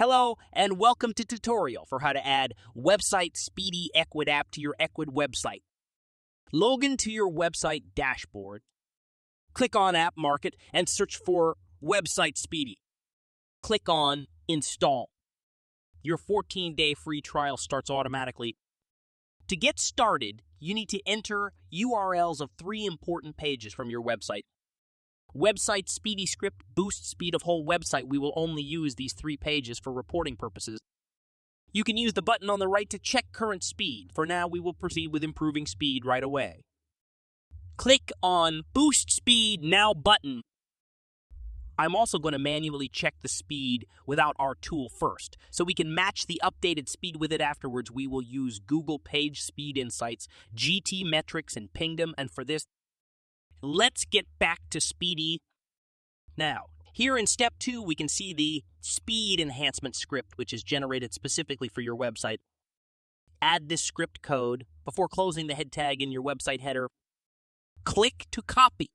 Hello, and welcome to tutorial for how to add Website Speedy Ecwid app to your Ecwid website. Log into your website dashboard, click on App Market, and search for Website Speedy. Click on Install. Your 14-day free trial starts automatically. To get started, you need to enter URLs of 3 important pages from your website. Website Speedy script boosts speed of whole website. We will only use these 3 pages for reporting purposes. You can use the button on the right to check current speed. For now, we will proceed with improving speed right away. Click on Boost Speed Now button. I'm also going to manually check the speed without our tool first, so we can match the updated speed with it afterwards. We will use Google Page Speed Insights, GT Metrics, and Pingdom, and for this, let's get back to Speedy. Now, here in step 2, we can see the speed enhancement script, which is generated specifically for your website. Add this script code before closing the head tag in your website header. Click to copy.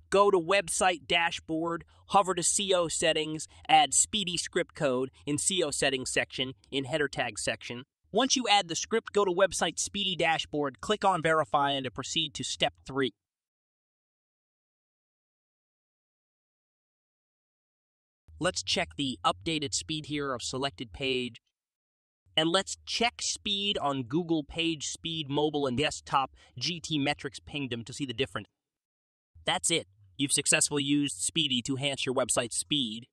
Go to Website Dashboard, hover to SEO Settings, add Speedy script code in SEO Settings section, in Header Tag section. Once you add the script, go to Website Speedy Dashboard, click on Verify, and proceed to step 3. Let's check the updated speed here of selected page. And let's check speed on Google Page Speed Mobile and Desktop GT Metrics Pingdom to see the difference. That's it. You've successfully used Speedy to enhance your website's speed.